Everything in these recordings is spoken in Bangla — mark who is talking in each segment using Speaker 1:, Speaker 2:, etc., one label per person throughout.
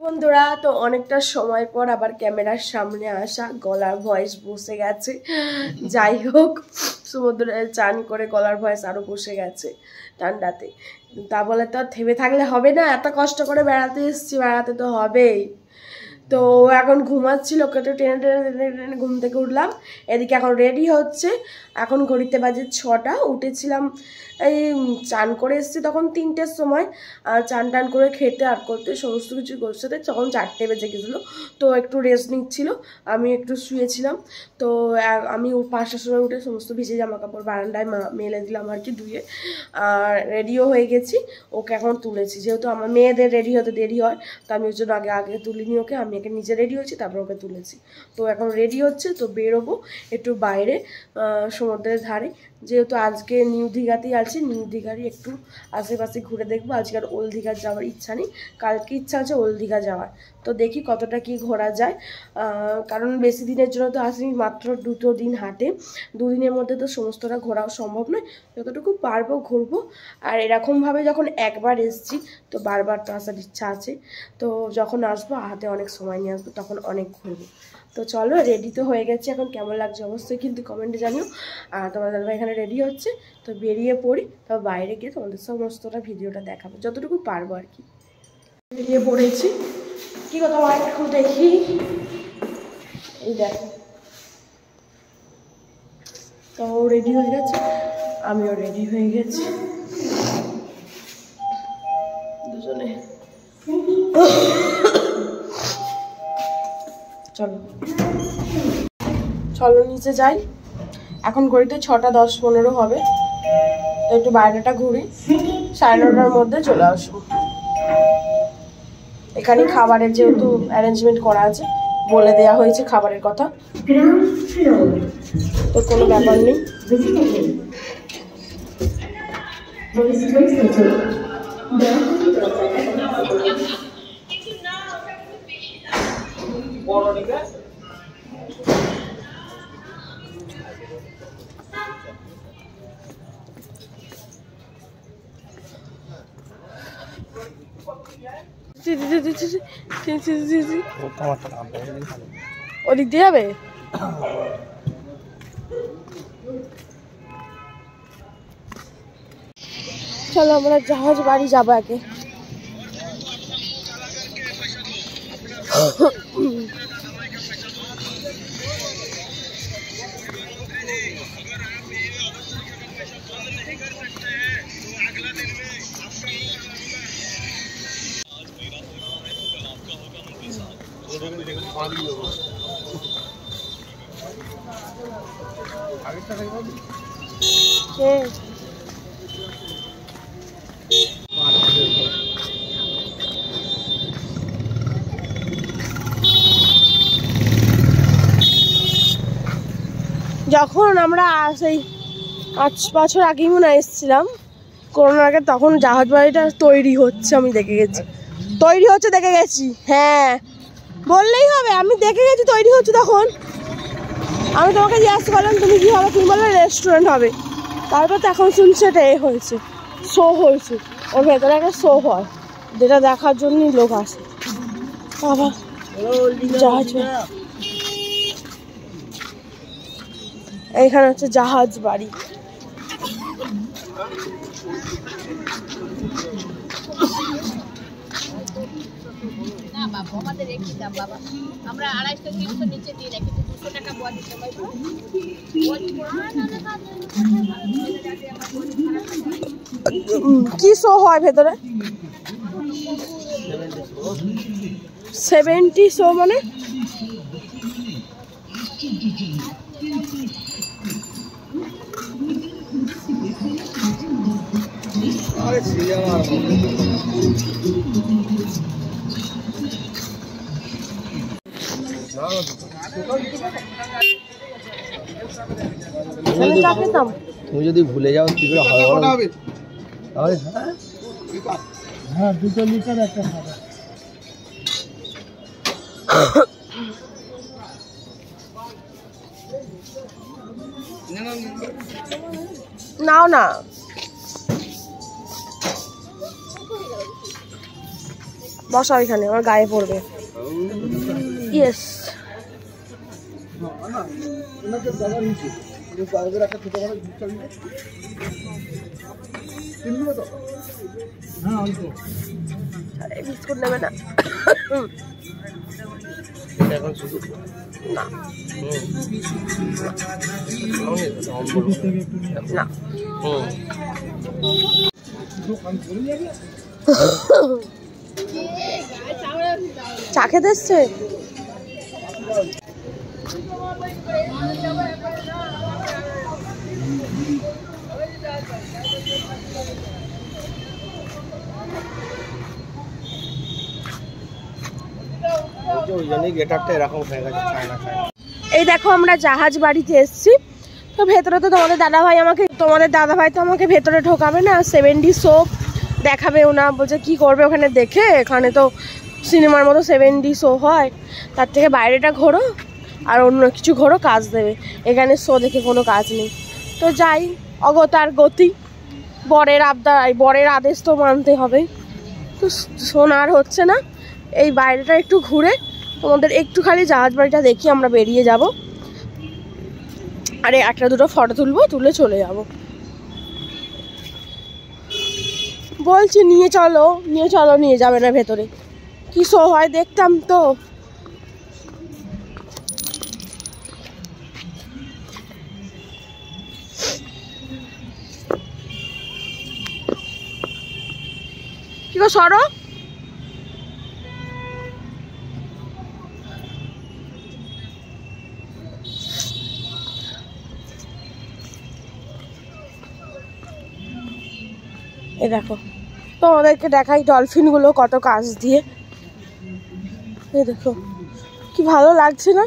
Speaker 1: বন্ধুরা, তো অনেকটা সময় পর আবার ক্যামেরার সামনে আসা, গলার ভয়েস বসে গেছে। যাই হোক, সমুদ্রে চান করে গলার ভয়েস আরও বসে গেছে ঠান্ডাতে। তা বলে তো থেমে থাকলে হবে না, এত কষ্ট করে বেড়াতে এসেছি, বেড়াতে তো হবেই। তো এখন ঘুমাচ্ছিল, ওকে তো টেনে টেনে টেনে টেনে ঘুম থেকে উঠলাম। এদিকে এখন রেডি হচ্ছে, এখন ঘড়িতে বাজে 6টা। উঠেছিলাম এই চান করে এসেছি তখন 3টের সময়, আর চান টান করে খেতে আর করতে সমস্ত কিছু করতে তখন 4টে বেজে গেছিলো। তো একটু রেস্ট নিচ্ছিল, আমি একটু শুয়েছিলাম। তো আমি 5টার সময় উঠে সমস্ত ভিজে জামা কাপড় বারান্দায় মেলে দিলাম আর কি, ধুয়ে। আর রেডিও হয়ে গেছি, ওকে এখন তুলেছি। যেহেতু আমার মেয়েদের রেডি হতে দেরি হয়, তো আমি ওই জন্য আগে তুলিনি ওকে, আমি একে নিজে রেডি হয়েছি, তারপর ওকে তুলেছি। তো এখন রেডি হচ্ছে, তো বেরোবো একটু বাইরে সমুদ্রের ধারে। যেহেতু আজকে নিউ দীঘাতেই আছি, নিউ দীঘারই একটু আশেপাশে ঘুরে দেখবো। আজকে আর ওল্ড দীঘা যাওয়ার ইচ্ছা নেই, কালকে ইচ্ছা আছে ওল্ড দীঘা যাওয়ার। তো দেখি কতটা কি ঘোরা যায়, কারণ বেশি দিনের জন্য তো আসিনি, মাত্র 2 দিন হাটে। 2 দিনের মধ্যে তো সমস্তটা ঘোরাও সম্ভব নয়, যতটুকু পারবো ঘুরবো। আর এরকমভাবে যখন একবার এসছি, তো বারবার তো আসার ইচ্ছা আছে। তো যখন আসবো হাতে অনেক সময় নিয়ে আসবো, তখন অনেক ঘুরবো। তো চলো, রেডি তো হয়ে গেছে, এখন কেমন লাগছে অবশ্যই কিন্তু কমেন্টে জানিও। আর তোমাদের দাদা এখানে রেডি হচ্ছে, তো বেরিয়ে পড়ি। তো বাইরে গিয়ে তোমাদের সমস্তটা ভিডিওটা দেখাবো যতটুকু পারবো আর কি। বেরিয়ে পড়েছি, কি কথা একটু দেখি। এই দেখো, তো রেডি হয়ে গেছে, আমিও রেডি হয়ে গেছি, দুজনে। চলো নিচে যাই। এখন ঘড়িতে 6:10-15 হবে। তো একটু বাইরেটা ঘুরি, 9:30টার মধ্যে চলে আসবো। এখানে খাবারের যেহেতু অ্যারেঞ্জমেন্ট করা আছে, বলে দেওয়া হয়েছে খাবারের কথা, তো কোনো ব্যাপার নেই। ওদিক দিয়ে যাবে, চলো আমরা জাহাজ বাড়ি যাবো আগে। যখন আমরা সেই 5 বছর আগেই মনে এসেছিলাম করোনার আগে, তখন জাহাজ বাড়িটা তৈরি হচ্ছে, আমি দেখে গেছি, তৈরি হচ্ছে দেখে গেছি। হ্যাঁ বললেই হবে, আমি দেখে গেছি তৈরি হচ্ছে তখন। আমি তোমাকে জিজ্ঞাসা করলাম তুমি কি হবে, তুমি বললে রেস্টুরেন্ট হবে। তারপর তো এখন শুনছি এটা হয়েছে, শো হয়েছে, ওর ভেতরে একটা শো হয়, যেটা দেখার জন্যই লোক আসে। আবার জাহাজ, এইখানে হচ্ছে জাহাজ বাড়ি। কি শো হয় ভেতরে? 70 শো মানে
Speaker 2: তুমি যদি ভুলে যাও কি করে হবে? হ্যাঁ 2 লিটার একটা খাবার।
Speaker 1: নাও না, বসা এখানে, আমার গায়ে পড়বে। ইয়েস, বিস্কুট নেবে না? না না, চা খেতে এসছে। এই দেখো আমরা জাহাজ বাড়িতে এসেছি। তো ভেতরে তো তোমাদের দাদাভাই তো আমাকে ভেতরে ঢোকাবে না, 70 শো দেখাবেও না। বলছে কি করবে ওখানে দেখে, এখানে তো সিনেমার মতো 70 শো হয়, তার থেকে বাইরেটা ঘোরো আর অন্য কিছু ঘোরো, কাজ দেবে। এখানে শো দেখে কোনো কাজ নেই। তো যাই, অগতার গতি, বরের আদেশ তো মানতে হবে। তো শোনার হচ্ছে না, এই বাইরেটা একটু ঘুরে তোমাদের একটু খালি জাহাজ বাড়িটা দেখি, আমরা বেরিয়ে যাব। আরে একটা দুটো ফটো তুলবো, তুলে চলে যাব। বলছি নিয়ে চলো, নিয়ে যাবে না ভেতরে? কি শো হয় দেখতাম তো। কি গো সরো, এই দেখো তোমাদেরকে দেখাই ডলফিনগুলো কত কাছ দিয়ে। এই দেখো কি ভালো লাগছে না?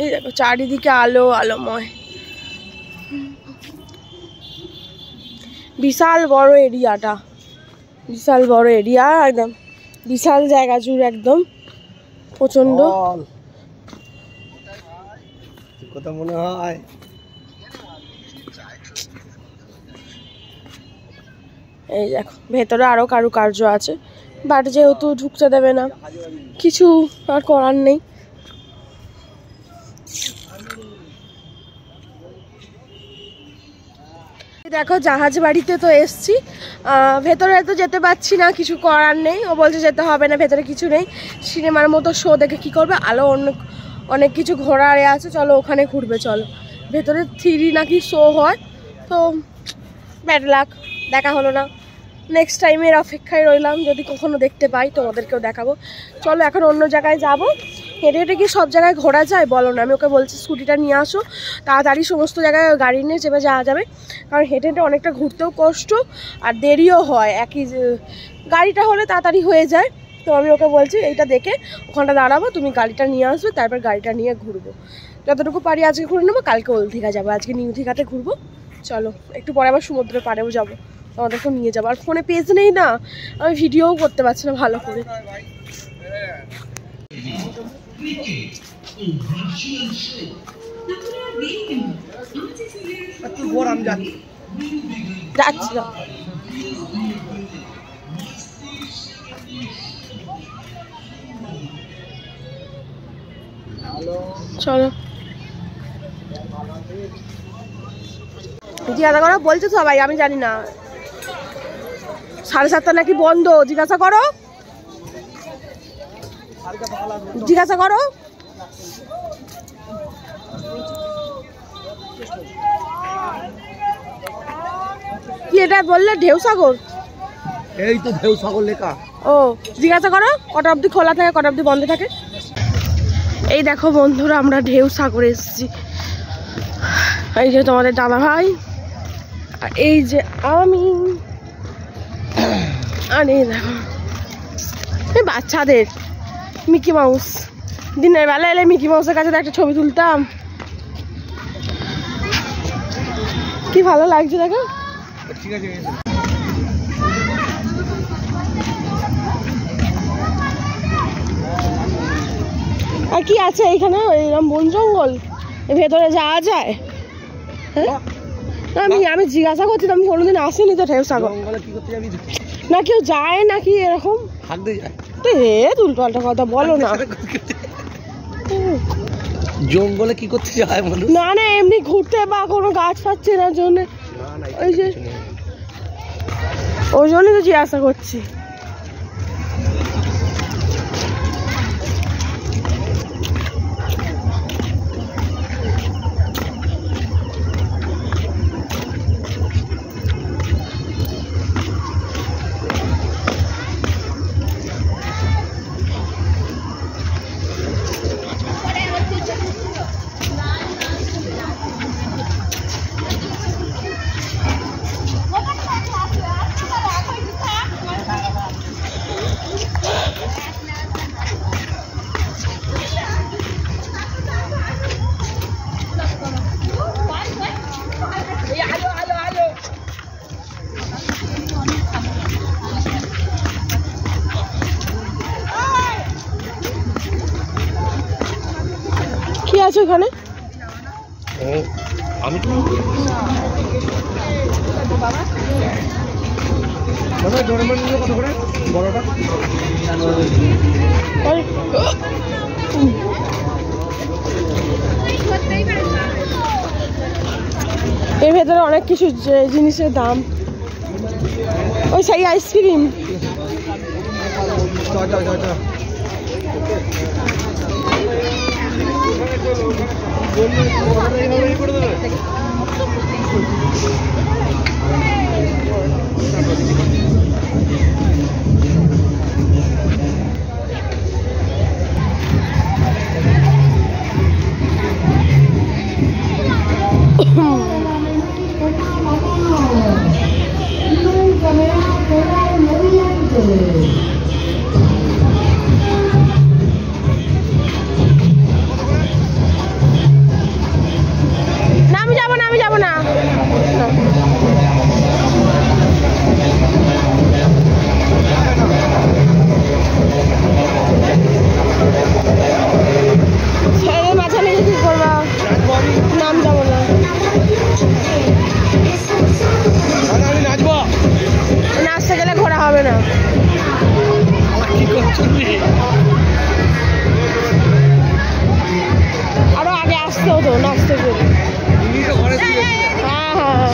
Speaker 1: এই দেখো চারিদিকে আলো আলোময়, বিশাল বড় এরিয়াটা, বিশাল বড় এরিয়া, একদম বিশাল জায়গা জুড়ে, একদম প্রচন্ড।
Speaker 2: কথা মনে হয়
Speaker 1: এই দেখো ভেতরে আরো কারুকার্য আছে, বাট যেহেতু ঢুকতে দেবে না, কিছু আর করার নেই। দেখো জাহাজ বাড়িতে তো এসছি, ভেতরে তো যেতে পারছি না, কিছু করার নেই। ও বলছে যেতে হবে না, ভেতরে কিছু নেই, সিনেমার মতো শো দেখে কি করবে, আলো অনেক কিছু ঘোরার আছে, চলো ওখানে ঘুরবে, চলো। ভেতরে 3 নাকি শো হয়, তো ব্যাড লাক, দেখা হলো না। নেক্সট টাইমের অপেক্ষায় রইলাম, যদি কখনো দেখতে পাই তোমাদেরকেও দেখাবো। চলো এখন অন্য জায়গায় যাব। হেঁটে হেঁটে কি সব জায়গায় ঘোরা যায় বলো না? আমি ওকে বলছি স্কুটিটা নিয়ে আসো, তাড়াতাড়ি সমস্ত জায়গায় গাড়ি নিয়ে চেপে যাওয়া যাবে, কারণ হেঁটে হেঁটে অনেকটা ঘুরতেও কষ্ট আর দেরিও হয়। গাড়িটা হলে তাড়াতাড়ি হয়ে যায়। তো আমি ওকে বলছি এইটা দেখে ওখানটা দাঁড়াবো, তুমি গাড়িটা নিয়ে আসবে, তারপর গাড়িটা নিয়ে ঘুরবো। যতটুকু পারি আজকে ঘুরে নেবো, কালকে ওল দীঘা যাবো, আজকে নিউ দীঘাতে ঘুরবো। চলো একটু পরে আবার সমুদ্রের পাড়েও যাবো, তোমাদেরকেও নিয়ে যাবো। আর ফোনে পেজ নেই না, আমি ভিডিওও করতে পারছি না ভালো করে। যাচ্ছি না, চলো জিজ্ঞাসা করো, বলছে সবাই, আমি জানি না। 7:30 নাকি বন্ধ, জিজ্ঞাসা করো, জিজ্ঞাসা করো। কি এটা বললে? ঢেউসাগর?
Speaker 2: এই তো ঢেউসাগর লেখা।
Speaker 1: ও জিজ্ঞাসা করো কটা অবধি খোলা থাকে, কটা অবধি বন্ধ থাকে। এই দেখো বন্ধুরা, আমরা ঢেউসাগরে এসেছি। এই যে তোমাদের দাদা ভাই, আর এই যে আমি, আর এই দেখো এই বাচ্চাদের মিকি মাউস। দিনের বেলা এলে মিকি মাউসের কাছে একটা ছবি তুলতাম, কি ভালো লাগছে দেখো।
Speaker 2: ঠিক আছে,
Speaker 1: আর কি আছে এইখানে? এরকম বন জঙ্গল, ভেতরে যাওয়া যায়? হ্যাঁ আমি জিজ্ঞাসা করছি, আমি কোনোদিন আসিনি তো ঢেউ সাগর।
Speaker 2: কি করতে যাবি?
Speaker 1: না কেউ যায় নাকি এরকম?
Speaker 2: হাঁকতে যায়।
Speaker 1: উল্টো পাল্টা কথা বলো না।
Speaker 2: জঙ্গলে কি করতে যায় মানুষ?
Speaker 1: না না, এমনি ঘুরতে বা কোনো গাছ ফাছ চেনার জন্য। ওই যে ওই জন্যই তো জিজ্ঞাসা করছি। কি আছে ওখানে?
Speaker 2: আমি কত করে বড়টা?
Speaker 1: এর ভেতরে অনেক কিছু জিনিসের দাম। ওই সেই আইসক্রিম। আমি যাব না। ছেড়ে মাঝখানে কি করবা? নাম যাবো না। নাচতে গেলে ঘোরা হবে না। আরো আগে আসতে হতো নাচতে গেলে। হ্যাঁ হ্যাঁ,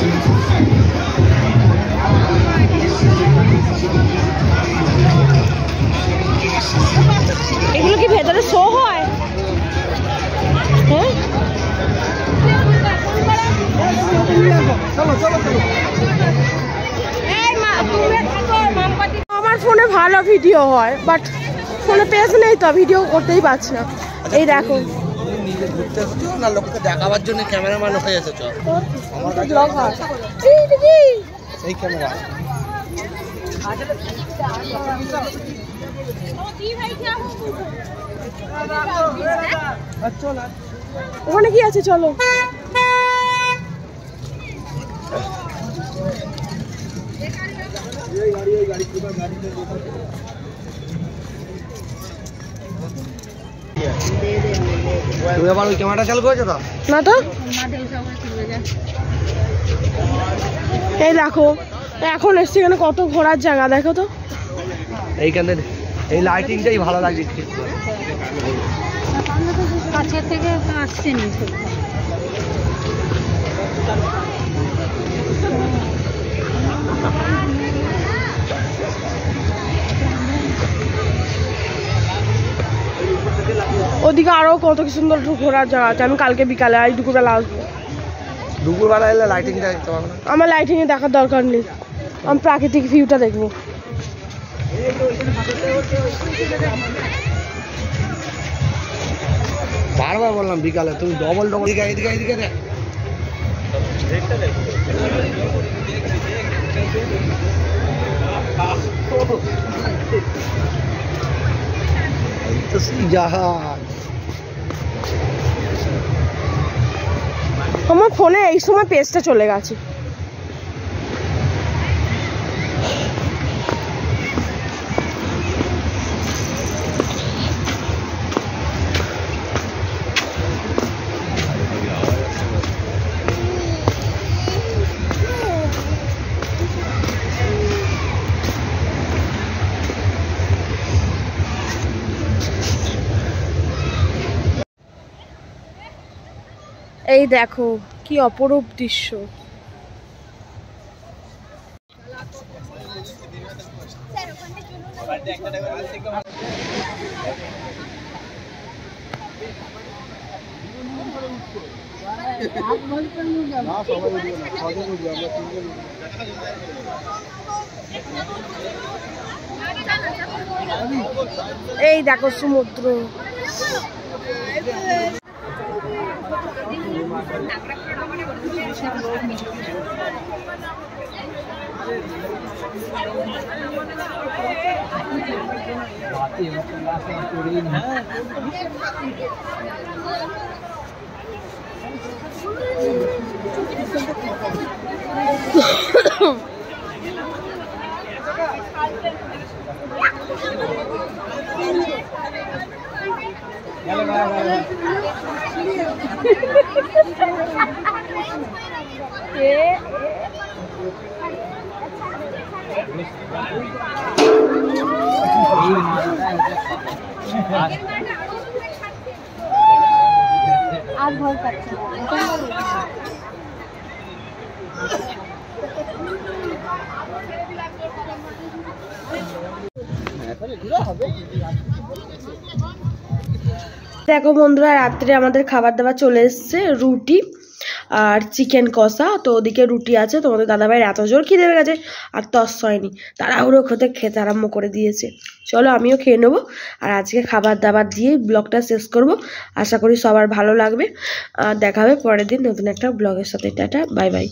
Speaker 1: এগুলো কি ভেতরে শো হয়? হ্যাঁ, আমার ফোনে ভালো ভিডিও হয়, বাট ফোনে পেজ নেই তো, ভিডিও করতেই পারছি না। এই দেখো,
Speaker 2: নিজে ঘুরতে হতো না, লোককে দেখাবার জন্য ক্যামেরাম্যান হয়ে গেছে। চল সেই ক্যামেরা।
Speaker 1: ওখানে কি আছে? চলো।
Speaker 2: তুমি আবার ওই ক্যামেরাটা চালু করেছো তো?
Speaker 1: না তো। এই দেখো, এখন এসছি এখানে কত ঘোরার জায়গা, দেখো তো।
Speaker 2: এইখানে এই লাইটিংটাই ভালো লাগছে।
Speaker 3: কাছে থেকে আসছে নি।
Speaker 1: ওদিকে আরো কত কি সুন্দর ঘোরার জায়গা আছে। আমি কালকে বিকালে আজ দুপুরবেলা আসবো।
Speaker 2: দুপুরবেলা এলে লাইটিংটা দেখতে পাবো না?
Speaker 1: আমার লাইটিং এ দেখার দরকার নেই, আমি প্রাকৃতিক ভিউটা দেখবো।
Speaker 2: বারবার বললাম বিকালে, তুমি ডবল এদিকে এদিকে দেখ। আমার ফোনে এই সময় পেজটা চলে গেছে।
Speaker 1: এই দেখো কি অপরূপ দৃশ্য। এই দেখো সমুদ্র।
Speaker 3: আর ভয় পাচ্ছে
Speaker 1: দেখো বন্ধুরা, রাত্রে আমাদের খাবার দাবার চলে এসছে, রুটি আর চিকেন কষা। তো ওদিকে রুটি আছে, তোমাদের দাদাভাইয়ের এত জোর খিদে পেয়ে গেছে আর তস হয়নি, তাড়াহুড়ো খেতে আরম্ভ করে দিয়েছে। চলো আমিও খেয়ে নেবো, আর আজকে খাবার দাবার দিয়ে ব্লগটা শেষ করব। আশা করি সবার ভালো লাগবে, আর দেখা হবে পরের দিন নতুন একটা ব্লগের সাথে। Tata, bye bye.